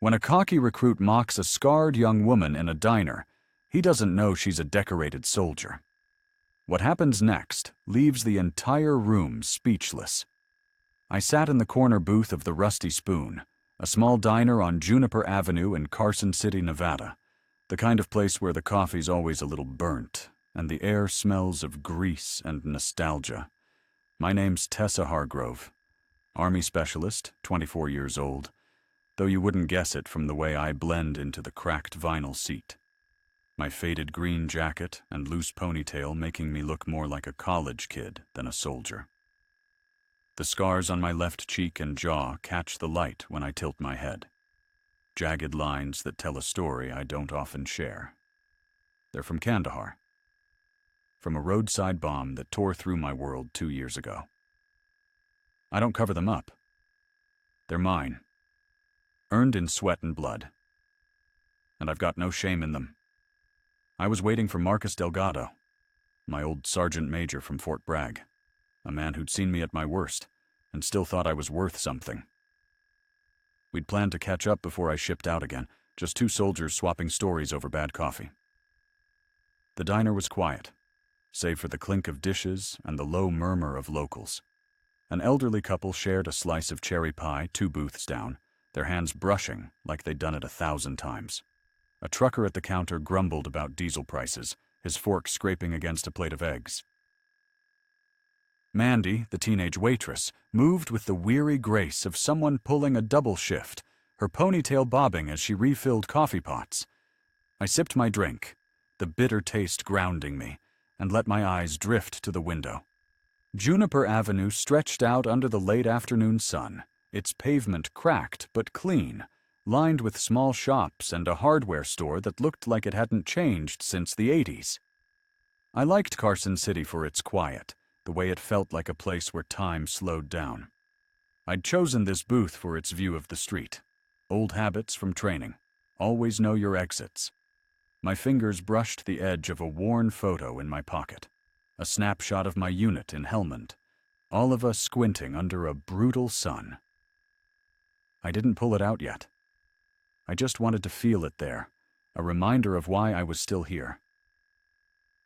When a cocky recruit mocks a scarred young woman in a diner, he doesn't know she's a decorated soldier. What happens next leaves the entire room speechless. I sat in the corner booth of the Rusty Spoon, a small diner on Juniper Avenue in Carson City, Nevada, the kind of place where the coffee's always a little burnt, and the air smells of grease and nostalgia. My name's Tessa Hargrove, Army specialist, 24 years old, though you wouldn't guess it from the way I blend into the cracked vinyl seat. My faded green jacket and loose ponytail making me look more like a college kid than a soldier. The scars on my left cheek and jaw catch the light when I tilt my head. Jagged lines that tell a story I don't often share. They're from Kandahar. From a roadside bomb that tore through my world 2 years ago. I don't cover them up. They're mine. Earned in sweat and blood. And I've got no shame in them. I was waiting for Marcus Delgado, my old sergeant major from Fort Bragg, a man who'd seen me at my worst and still thought I was worth something. We'd planned to catch up before I shipped out again, just two soldiers swapping stories over bad coffee. The diner was quiet, save for the clink of dishes and the low murmur of locals. An elderly couple shared a slice of cherry pie 2 booths down, their hands brushing like they'd done it 1,000 times. A trucker at the counter grumbled about diesel prices, his fork scraping against a plate of eggs. Mandy, the teenage waitress, moved with the weary grace of someone pulling a double shift, her ponytail bobbing as she refilled coffee pots. I sipped my drink, the bitter taste grounding me, and let my eyes drift to the window. Juniper Avenue stretched out under the late afternoon sun, its pavement cracked but clean, lined with small shops and a hardware store that looked like it hadn't changed since the 80s. I liked Carson City for its quiet, the way it felt like a place where time slowed down. I'd chosen this booth for its view of the street. Old habits from training. Always know your exits. My fingers brushed the edge of a worn photo in my pocket. A snapshot of my unit in Helmand. All of us squinting under a brutal sun. I didn't pull it out yet. I just wanted to feel it there, a reminder of why I was still here.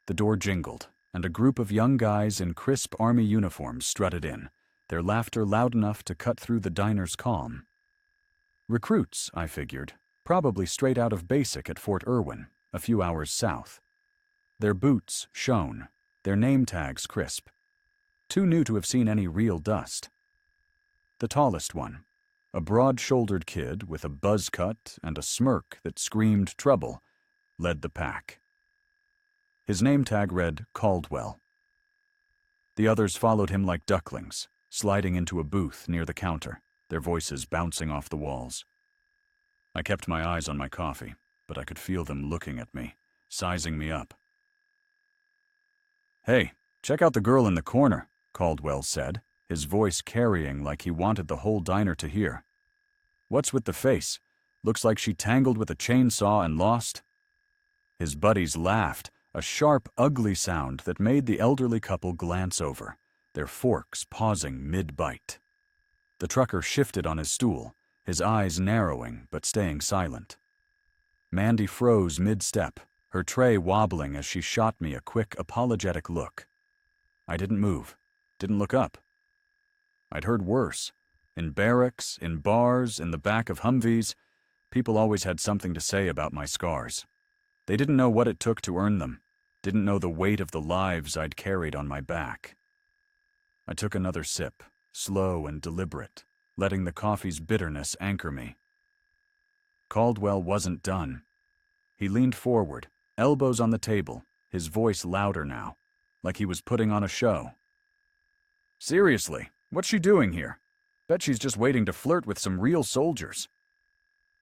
The door jingled, and a group of young guys in crisp army uniforms strutted in, their laughter loud enough to cut through the diner's calm. Recruits, I figured, probably straight out of basic at Fort Irwin, a few hours south. Their boots shone, their name tags crisp. Too new to have seen any real dust. The tallest one, a broad-shouldered kid with a buzz cut and a smirk that screamed trouble, led the pack. His name tag read Caldwell. The others followed him like ducklings, sliding into a booth near the counter, their voices bouncing off the walls. I kept my eyes on my coffee, but I could feel them looking at me, sizing me up. "Hey, check out the girl in the corner," Caldwell said, his voice carrying like he wanted the whole diner to hear. "What's with the face? Looks like she tangled with a chainsaw and lost." His buddies laughed, a sharp, ugly sound that made the elderly couple glance over, their forks pausing mid-bite. The trucker shifted on his stool, his eyes narrowing but staying silent. Mandy froze mid-step, her tray wobbling as she shot me a quick, apologetic look. I didn't move, didn't look up. I'd heard worse. In barracks, in bars, in the back of Humvees, people always had something to say about my scars. They didn't know what it took to earn them, didn't know the weight of the lives I'd carried on my back. I took another sip, slow and deliberate, letting the coffee's bitterness anchor me. Caldwell wasn't done. He leaned forward, elbows on the table, his voice louder now, like he was putting on a show. "Seriously, what's she doing here? Bet she's just waiting to flirt with some real soldiers."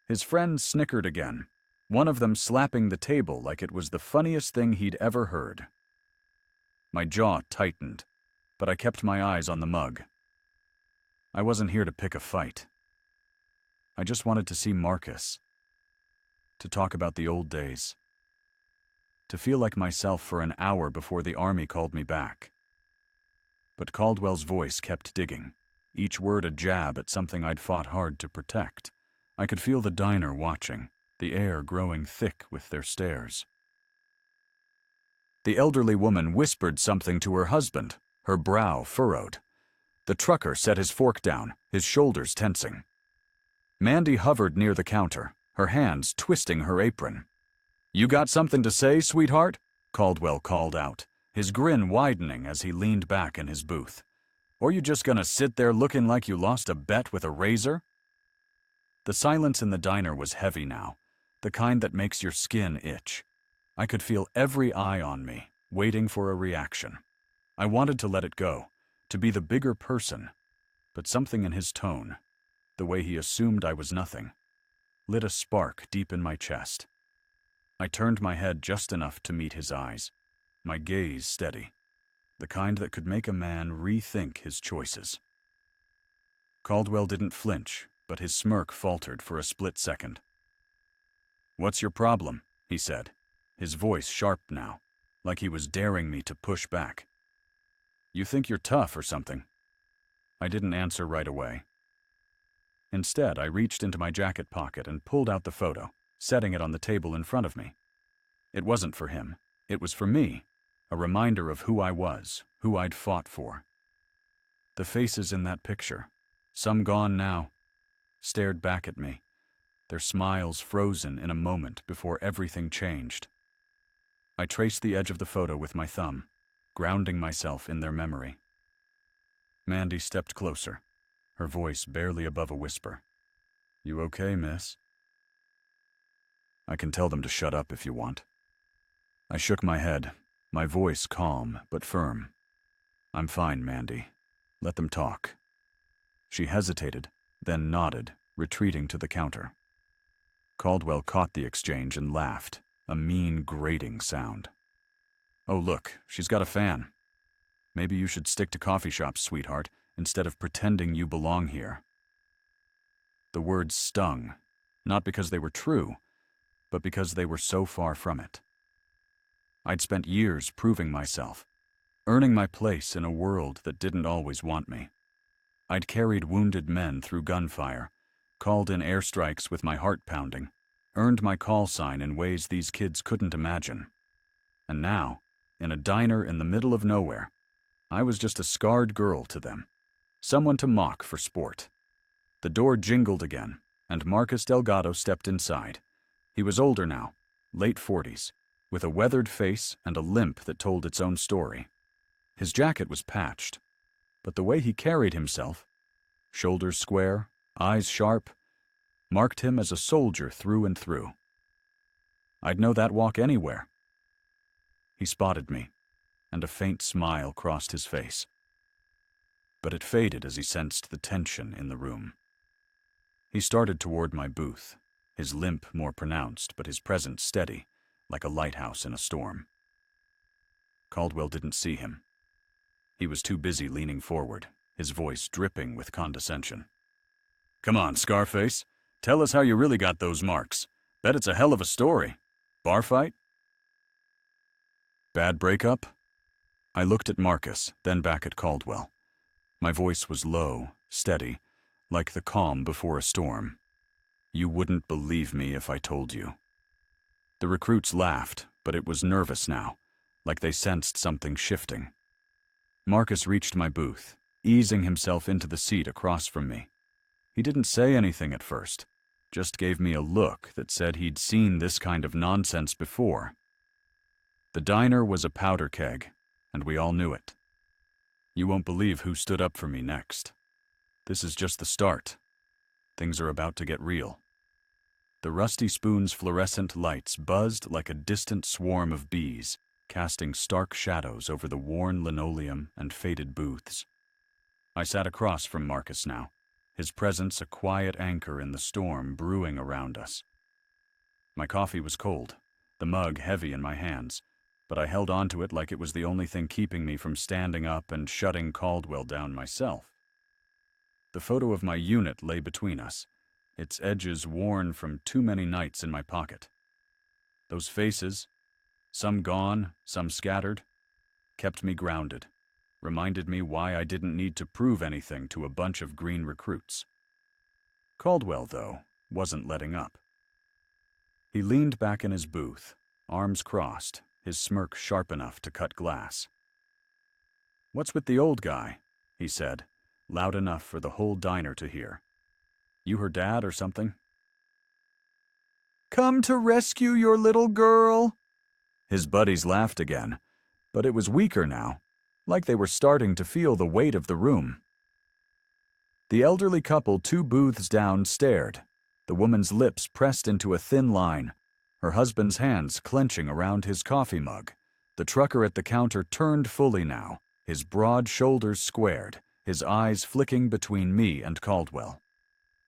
His friends snickered again, one of them slapping the table like it was the funniest thing he'd ever heard. My jaw tightened, but I kept my eyes on the mug. I wasn't here to pick a fight. I just wanted to see Marcus, to talk about the old days, to feel like myself for an hour before the army called me back. But Caldwell's voice kept digging, each word a jab at something I'd fought hard to protect. I could feel the diner watching, the air growing thick with their stares. The elderly woman whispered something to her husband, her brow furrowed. The trucker set his fork down, his shoulders tensing. Mandy hovered near the counter, her hands twisting her apron. "You got something to say, sweetheart?" Caldwell called out, his grin widening as he leaned back in his booth. "Or you just gonna sit there looking like you lost a bet with a razor?" The silence in the diner was heavy now, the kind that makes your skin itch. I could feel every eye on me, waiting for a reaction. I wanted to let it go, to be the bigger person, but something in his tone, the way he assumed I was nothing, lit a spark deep in my chest. I turned my head just enough to meet his eyes, my gaze steady, the kind that could make a man rethink his choices. Caldwell didn't flinch, but his smirk faltered for a split second. "What's your problem?" he said, his voice sharp now, like he was daring me to push back. "You think you're tough or something?" I didn't answer right away. Instead, I reached into my jacket pocket and pulled out the photo, setting it on the table in front of me. It wasn't for him. It was for me, a reminder of who I was, who I'd fought for. The faces in that picture, some gone now, stared back at me, their smiles frozen in a moment before everything changed. I traced the edge of the photo with my thumb, grounding myself in their memory. Mandy stepped closer, her voice barely above a whisper. "You okay, miss?" "I can tell them to shut up if you want." I shook my head, my voice calm but firm. "I'm fine, Mandy. Let them talk." She hesitated, then nodded, retreating to the counter. Caldwell caught the exchange and laughed, a mean, grating sound. "Oh, look, she's got a fan. Maybe you should stick to coffee shops, sweetheart, instead of pretending you belong here." The words stung, not because they were true, but because they were so far from it. I'd spent years proving myself, earning my place in a world that didn't always want me. I'd carried wounded men through gunfire, called in airstrikes with my heart pounding, earned my call sign in ways these kids couldn't imagine. And now, in a diner in the middle of nowhere, I was just a scarred girl to them, someone to mock for sport. The door jingled again, and Marcus Delgado stepped inside. He was older now, late 40s, with a weathered face and a limp that told its own story. His jacket was patched, but the way he carried himself, shoulders square, eyes sharp, marked him as a soldier through and through. I'd know that walk anywhere. He spotted me, and a faint smile crossed his face. But it faded as he sensed the tension in the room. He started toward my booth, his limp more pronounced, but his presence steady, like a lighthouse in a storm. Caldwell didn't see him. He was too busy leaning forward, his voice dripping with condescension. "Come on, Scarface. Tell us how you really got those marks. Bet it's a hell of a story. Bar fight?" "Bad breakup?" I looked at Marcus, then back at Caldwell. My voice was low, steady, like the calm before a storm. "You wouldn't believe me if I told you." The recruits laughed, but it was nervous now, like they sensed something shifting. Marcus reached my booth, easing himself into the seat across from me. He didn't say anything at first, just gave me a look that said he'd seen this kind of nonsense before. The diner was a powder keg, and we all knew it. You won't believe who stood up for me next. This is just the start. Things are about to get real. The Rusty Spoon's fluorescent lights buzzed like a distant swarm of bees, casting stark shadows over the worn linoleum and faded booths. I sat across from Marcus now, his presence a quiet anchor in the storm brewing around us. My coffee was cold, the mug heavy in my hands, but I held on to it like it was the only thing keeping me from standing up and shutting Caldwell down myself. The photo of my unit lay between us, its edges worn from too many nights in my pocket. Those faces, some gone, some scattered, kept me grounded, reminded me why I didn't need to prove anything to a bunch of green recruits. Caldwell, though, wasn't letting up. He leaned back in his booth, arms crossed, his smirk sharp enough to cut glass. "What's with the old guy?" he said, loud enough for the whole diner to hear. "You her dad or something?" "Come to rescue your little girl?" His buddies laughed again, but it was weaker now, like they were starting to feel the weight of the room. The elderly couple 2 booths down stared, the woman's lips pressed into a thin line, her husband's hands clenching around his coffee mug. The trucker at the counter turned fully now, his broad shoulders squared, his eyes flicking between me and Caldwell.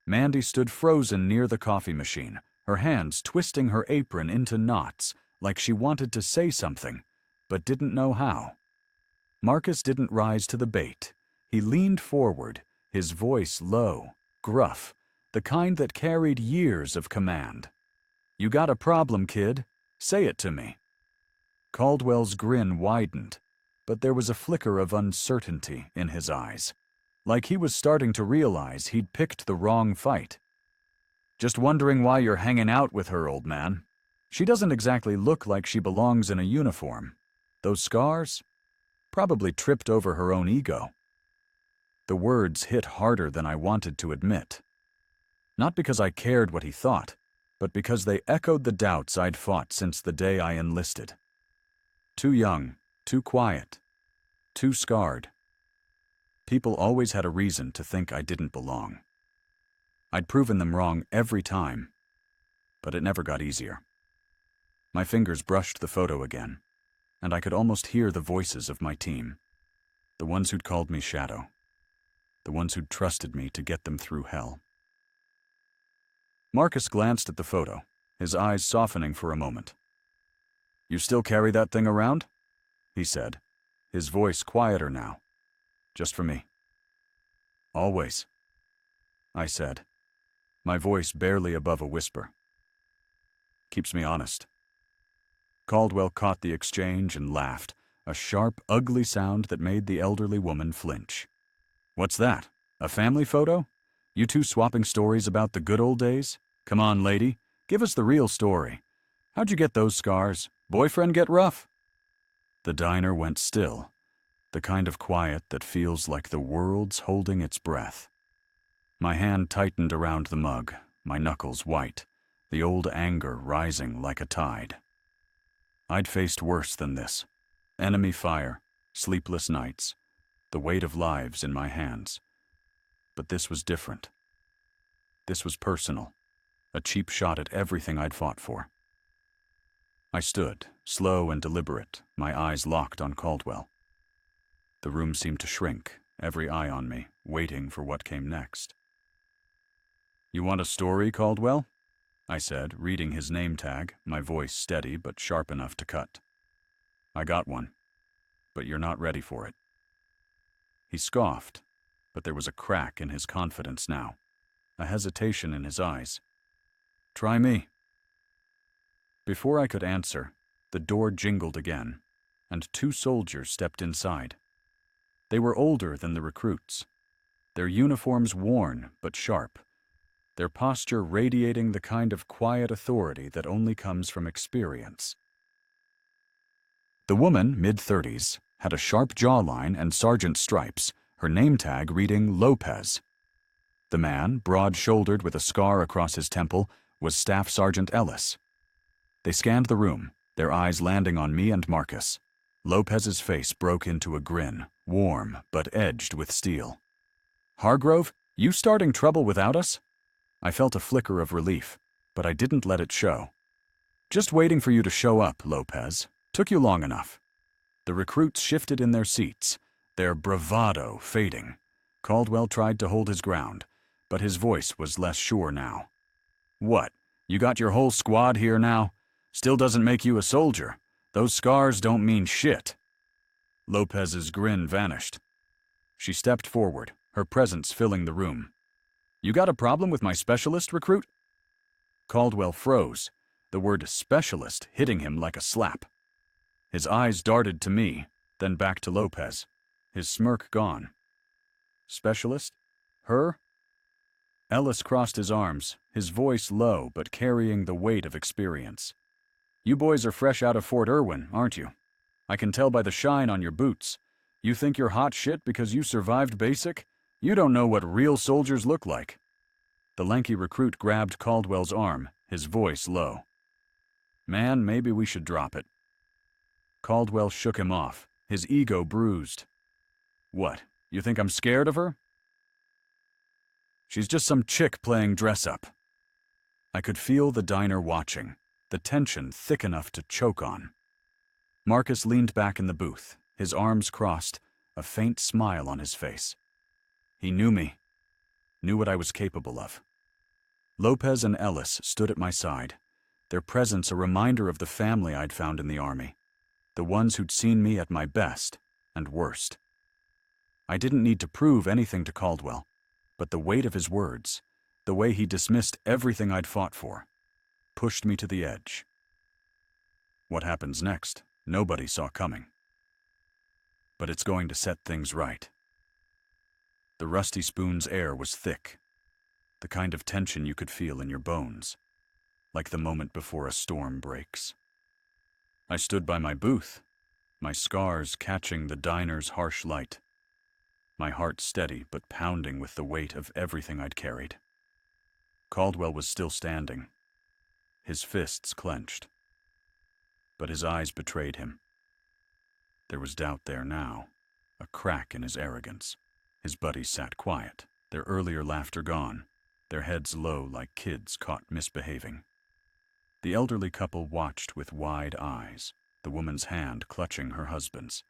Mandy stood frozen near the coffee machine, her hands twisting her apron into knots, like she wanted to say something, but didn't know how. Marcus didn't rise to the bait. He leaned forward, his voice low, gruff, the kind that carried years of command. "You got a problem, kid? Say it to me." Caldwell's grin widened, but there was a flicker of uncertainty in his eyes, like he was starting to realize he'd picked the wrong fight. "Just wondering why you're hanging out with her, old man. She doesn't exactly look like she belongs in a uniform. Those scars? Probably tripped over her own ego." The words hit harder than I wanted to admit. Not because I cared what he thought, but because they echoed the doubts I'd fought since the day I enlisted. Too young, too quiet, too scarred. People always had a reason to think I didn't belong. I'd proven them wrong every time, but it never got easier. My fingers brushed the photo again, and I could almost hear the voices of my team, the ones who'd called me Shadow, the ones who'd trusted me to get them through hell. Marcus glanced at the photo, his eyes softening for a moment. "You still carry that thing around?" he said, his voice quieter now. "Just for me." "Always," I said, my voice barely above a whisper. "Keeps me honest." Caldwell caught the exchange and laughed, a sharp, ugly sound that made the elderly woman flinch. "What's that? A family photo? You two swapping stories about the good old days? Come on, lady, give us the real story. How'd you get those scars? Boyfriend get rough?" The diner went still, the kind of quiet that feels like the world's holding its breath. My hand tightened around the mug, my knuckles white, the old anger rising like a tide. I'd faced worse than this. Enemy fire, sleepless nights, the weight of lives in my hands. But this was different. This was personal, a cheap shot at everything I'd fought for. I stood, slow and deliberate, my eyes locked on Caldwell. The room seemed to shrink, every eye on me, waiting for what came next. "You want a story, Caldwell?" I said, reading his name tag, my voice steady but sharp enough to cut. "I got one, but you're not ready for it." He scoffed, but there was a crack in his confidence now, a hesitation in his eyes. "Try me." Before I could answer, the door jingled again, and 2 soldiers stepped inside. They were older than the recruits, their uniforms worn but sharp, their posture radiating the kind of quiet authority that only comes from experience. The woman, mid-30s, had a sharp jawline and sergeant stripes, her name tag reading Lopez. The man, broad-shouldered with a scar across his temple, was Staff Sergeant Ellis. They scanned the room, their eyes landing on me and Marcus. Lopez's face broke into a grin, warm but edged with steel. "Hargrove, you starting trouble without us?" I felt a flicker of relief, but I didn't let it show. "Just waiting for you to show up, Lopez. Took you long enough." The recruits shifted in their seats, their bravado fading. Caldwell tried to hold his ground, but his voice was less sure now. "What, you got your whole squad here now? Still doesn't make you a soldier. Those scars don't mean shit." Lopez's grin vanished. She stepped forward, her presence filling the room. "You got a problem with my specialist, recruit?" Caldwell froze, the word specialist hitting him like a slap. His eyes darted to me, then back to Lopez, his smirk gone. "Specialist? Her?" Ellis crossed his arms, his voice low but carrying the weight of experience. "You boys are fresh out of Fort Irwin, aren't you? I can tell by the shine on your boots. You think you're hot shit because you survived basic? You don't know what real soldiers look like." The lanky recruit grabbed Caldwell's arm, his voice low. "Man, maybe we should drop it." Caldwell shook him off, his ego bruised. "What, you think I'm scared of her? She's just some chick playing dress-up." I could feel the diner watching, the tension thick enough to choke on. Marcus leaned back in the booth, his arms crossed, a faint smile on his face. He knew me, knew what I was capable of. Lopez and Ellis stood at my side, their presence a reminder of the family I'd found in the Army, the ones who'd seen me at my best and worst. I didn't need to prove anything to Caldwell, but the weight of his words, the way he dismissed everything I'd fought for, pushed me to the edge. What happens next, nobody saw coming. But it's going to set things right. The Rusty Spoon's air was thick, the kind of tension you could feel in your bones, like the moment before a storm breaks. I stood by my booth, my scars catching the diner's harsh light, my heart steady but pounding with the weight of everything I'd carried. Caldwell was still standing, his fists clenched, but his eyes betrayed him. There was doubt there now, a crack in his arrogance. His buddies sat quiet, their earlier laughter gone, their heads low like kids caught misbehaving. The elderly couple watched with wide eyes, the woman's hand clutching her husband's.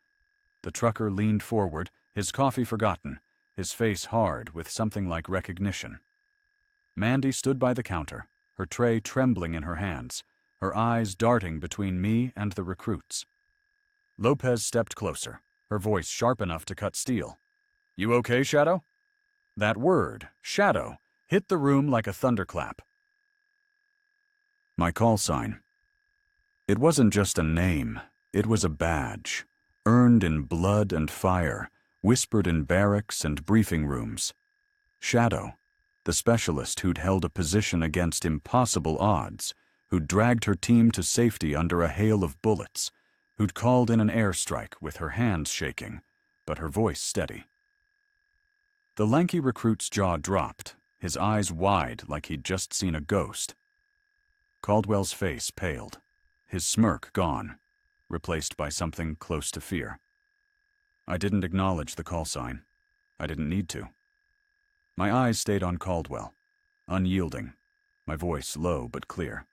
The trucker leaned forward, his coffee forgotten, his face hard with something like recognition. Mandy stood by the counter, her tray trembling in her hands, her eyes darting between me and the recruits. Lopez stepped closer, her voice sharp enough to cut steel. "You okay, Shadow?" That word, Shadow, hit the room like a thunderclap. My call sign. It wasn't just a name, it was a badge, earned in blood and fire, whispered in barracks and briefing rooms. Shadow, the specialist who'd held a position against impossible odds, who'd dragged her team to safety under a hail of bullets, who'd called in an airstrike with her hands shaking, but her voice steady. The lanky recruit's jaw dropped, his eyes wide like he'd just seen a ghost. Caldwell's face paled, his smirk gone, replaced by something close to fear. I didn't acknowledge the call sign. I didn't need to. My eyes stayed on Caldwell, unyielding, my voice low but clear.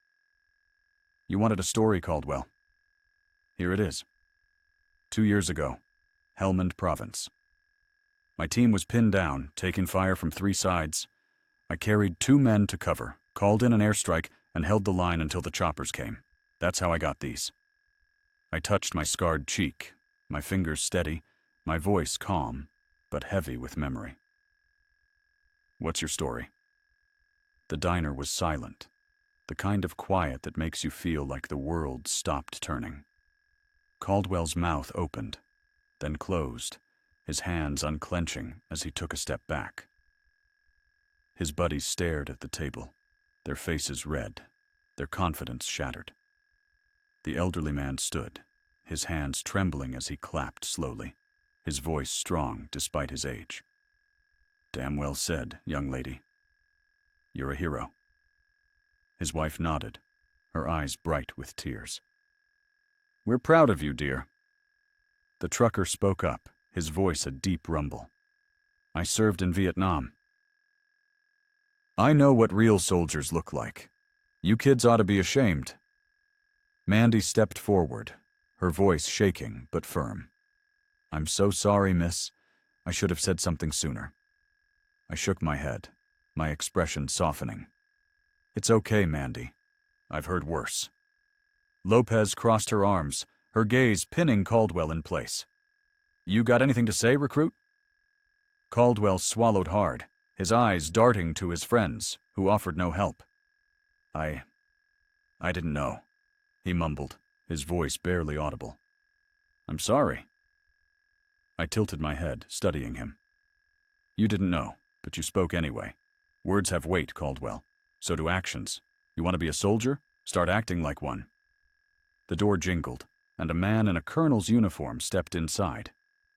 "You wanted a story, Caldwell. Here it is. 2 years ago, Helmand Province. My team was pinned down, taking fire from 3 sides. I carried 2 men to cover, called in an airstrike, and held the line until the choppers came. That's how I got these." I touched my scarred cheek, my fingers steady, my voice calm, but heavy with memory. "What's your story?" The diner was silent, the kind of quiet that makes you feel like the world stopped turning. Caldwell's mouth opened, then closed, his hands unclenching as he took a step back. His buddies stared at the table, their faces red, their confidence shattered. The elderly man stood, his hands trembling as he clapped slowly, his voice strong despite his age. "Damn well said, young lady. You're a hero." His wife nodded, her eyes bright with tears. "We're proud of you, dear." The trucker spoke up, his voice a deep rumble. "I served in Vietnam. I know what real soldiers look like. You kids ought to be ashamed." Mandy stepped forward, her voice shaking but firm. "I'm so sorry, miss. I should have said something sooner." I shook my head, my expression softening. "It's okay, Mandy. I've heard worse." Lopez crossed her arms, her gaze pinning Caldwell in place. "You got anything to say, recruit?" Caldwell swallowed hard, his eyes darting to his friends, who offered no help. I didn't know," he mumbled, his voice barely audible. "I'm sorry." I tilted my head, studying him. "You didn't know, but you spoke anyway. Words have weight, Caldwell. So do actions. You want to be a soldier? Start acting like one. The door jingled, and a man in a colonel's uniform stepped inside.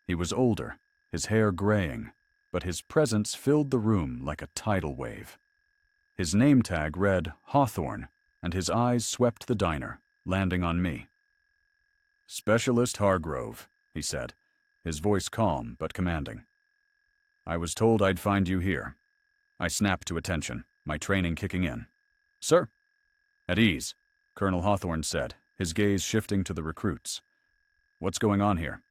He was older, his hair graying, but his presence filled the room like a tidal wave. His name tag read Hawthorne, and his eyes swept the diner, landing on me. "Specialist Hargrove," he said, his voice calm but commanding. "I was told I'd find you here." I snapped to attention, my training kicking in. "Sir?" "At ease," Colonel Hawthorne said, his gaze shifting to the recruits. "What's going on here?"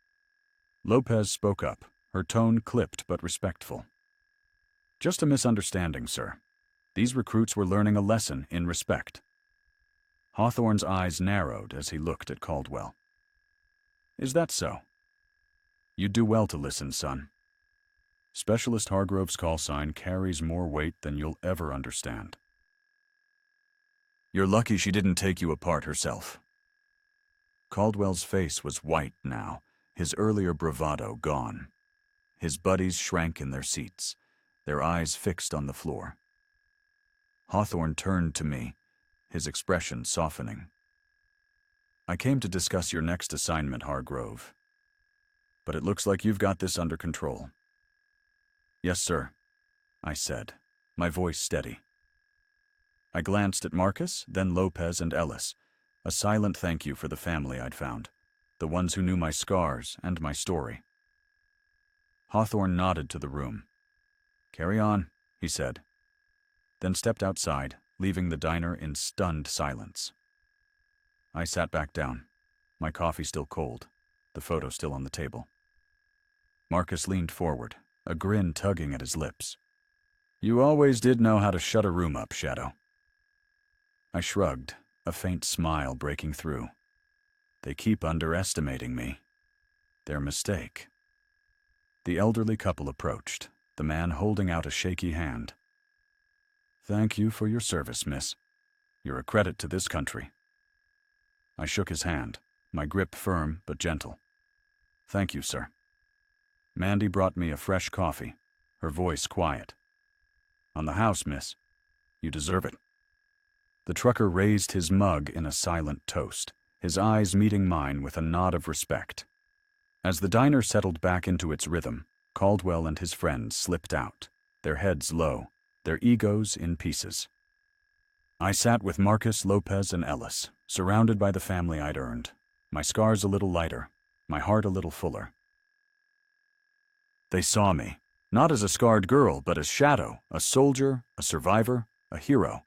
Lopez spoke up, her tone clipped but respectful. "Just a misunderstanding, sir. These recruits were learning a lesson in respect." Hawthorne's eyes narrowed as he looked at Caldwell. "Is that so? You'd do well to listen, son. Specialist Hargrove's call sign carries more weight than you'll ever understand. You're lucky she didn't take you apart herself." Caldwell's face was white now, his earlier bravado gone. His buddies shrank in their seats, their eyes fixed on the floor. Hawthorne turned to me, his expression softening. "I came to discuss your next assignment, Hargrove. But it looks like you've got this under control." "Yes, sir," I said, my voice steady. I glanced at Marcus, then Lopez and Ellis, a silent thank you for the family I'd found, the ones who knew my scars and my story. Hawthorne nodded to the room. "Carry on," he said, then stepped outside, leaving the diner in stunned silence. I sat back down, my coffee still cold, the photo still on the table. Marcus leaned forward, a grin tugging at his lips. "You always did know how to shut a room up, Shadow." I shrugged, a faint smile breaking through. They keep underestimating me. Their mistake. The elderly couple approached, the man holding out a shaky hand. "Thank you for your service, miss. You're a credit to this country." I shook his hand, my grip firm but gentle. "Thank you, sir." Mandy brought me a fresh coffee, her voice quiet. "On the house, miss. You deserve it." The trucker raised his mug in a silent toast, his eyes meeting mine with a nod of respect. As the diner settled back into its rhythm, Caldwell and his friends slipped out, their heads low, their egos in pieces. I sat with Marcus, Lopez, and Ellis, surrounded by the family I'd earned, my scars a little lighter, my heart a little fuller. They saw me, not as a scarred girl, but as Shadow, a soldier, a survivor, a hero.